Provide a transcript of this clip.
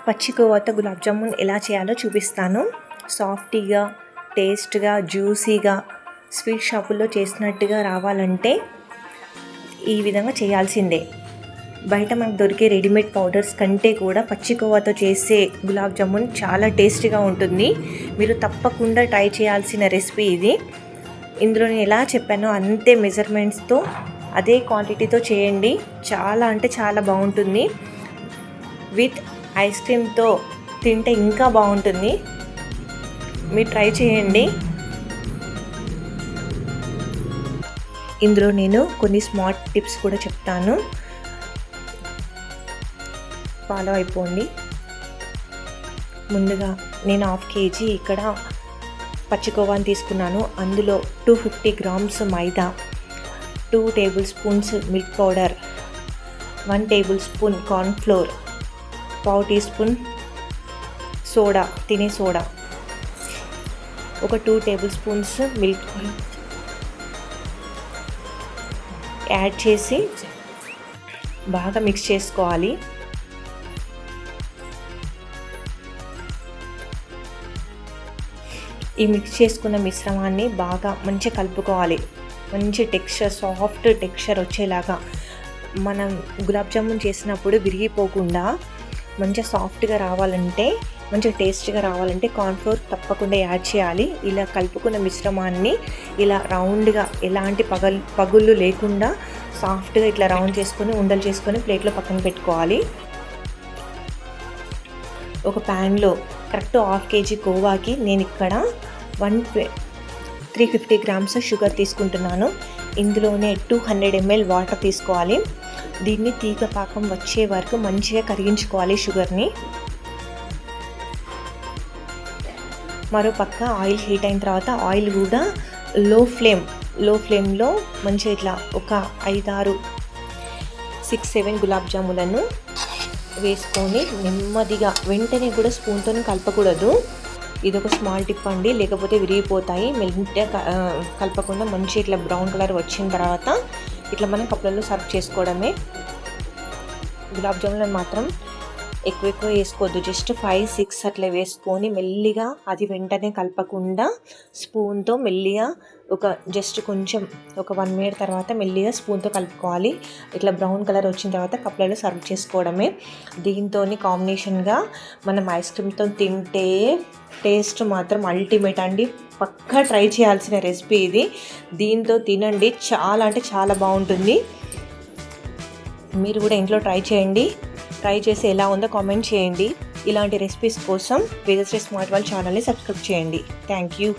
పచ్చి కోవాతో గులాబ్ జామున్ ఎలా చేయాలో చూపిస్తాను. సాఫ్టీగా, టేస్ట్గా, జ్యూసీగా స్వీట్ షాపుల్లో చేసినట్టుగా రావాలంటే ఈ విధంగా చేయాల్సిందే. బయట మనకు దొరికే రెడీమేడ్ పౌడర్స్ కంటే కూడా పచ్చి కోవాతో చేసే గులాబ్ జామున్ చాలా టేస్టీగా ఉంటుంది. మీరు తప్పకుండా ట్రై చేయాల్సిన రెసిపీ ఇది. ఇందులో నేను ఎలా చెప్పానో అంతే మెజర్మెంట్స్తో అదే క్వాంటిటీతో చేయండి. చాలా అంటే చాలా బాగుంటుంది. విత్ ఐస్ క్రీమ్తో తింటే ఇంకా బాగుంటుంది. మీరు ట్రై చేయండి. ఇందులో నేను కొన్ని స్మార్ట్ టిప్స్ కూడా చెప్తాను, ఫాలో అయిపోండి. ముందుగా నేను 1/2 kg ఇక్కడ పచ్చికోవాని తీసుకున్నాను. అందులో 250 grams మైదా, 2 tablespoons milk powder, 1 tablespoon cornflour, 1/2 teaspoon soda, తినే సోడా, ఒక 2 tablespoons మిల్క్ యాడ్ చేసి బాగా మిక్స్ చేసుకోవాలి. ఈ మిక్స్ చేసుకున్న మిశ్రమాన్ని బాగా మంచిగా కలుపుకోవాలి. మంచి టెక్స్చర్, సాఫ్ట్ టెక్స్చర్ వచ్చేలాగా. మనం గులాబ్ జామున్ చేసినప్పుడు విరిగిపోకుండా మంచిగా సాఫ్ట్గా రావాలంటే, మంచిగా టేస్ట్గా రావాలంటే కార్న్ఫ్లోర్ తప్పకుండా యాడ్ చేయాలి. ఇలా కలుపుకున్న మిశ్రమాన్ని ఇలా రౌండ్గా, ఎలాంటి పగుళ్ళు లేకుండా సాఫ్ట్గా ఇట్లా రౌండ్ చేసుకొని ఉండలు చేసుకొని ప్లేట్లో పక్కన పెట్టుకోవాలి. ఒక ప్యాన్లో కరెక్ట్ 1/2 kg కోవాకి నేను ఇక్కడ 350 grams షుగర్ తీసుకుంటున్నాను. ఇందులోనే 200 ml వాటర్ తీసుకోవాలి. దీన్ని తీగ పాకం వచ్చే వరకు మంచిగా కరిగించుకోవాలి షుగర్ని. మరో పక్క ఆయిల్ హీట్ అయిన తర్వాత ఆయిల్ కూడా లో ఫ్లేమ్లో మంచిగా ఇట్లా ఒక 5-6, 6-7 గులాబ్ జాములను వేసుకొని నెమ్మదిగా, వెంటనే కూడా స్పూన్తో కలపకూడదు. ఇదొక స్మాల్ టిప్ అండి, లేకపోతే విరిగిపోతాయి. మెల్లిగా కలపకుండా మంచి ఇట్లా బ్రౌన్ కలర్ వచ్చిన తర్వాత ఇట్లా మనం కప్పులలో సర్వ్ చేసుకోవడమే. గులాబ్ జాములను మాత్రం ఎక్కువ వేసుకోవద్దు. జస్ట్ 5-6 అట్లా వేసుకొని మెల్లిగా, అది వెంటనే కలపకుండా స్పూన్తో మెల్లిగా జస్ట్ కొంచెం ఒక 1 minute తర్వాత మెల్లిగా స్పూన్తో కలుపుకోవాలి. ఇట్లా బ్రౌన్ కలర్ వచ్చిన తర్వాత కప్పులలో సర్వ్ చేసుకోవడమే. దీంతో కాంబినేషన్గా మనం ఐస్ క్రీమ్తో తింటే టేస్ట్ మాత్రం అల్టిమేట్ అండి. పక్కా ట్రై చేయాల్సిన రెసిపీ ఇది. దీంతో తినండి, చాలా అంటే చాలా బాగుంటుంది. మీరు కూడా ఇంట్లో ట్రై చేయండి. ట్రై చేసి ఎలా ఉందో కామెంట్ చేయండి. ఇలాంటి రెసిపీస్ కోసం వేదశ్రీ స్మార్ట్ వరల్డ్ ఛానల్ని సబ్స్క్రైబ్ చేయండి. Thank you.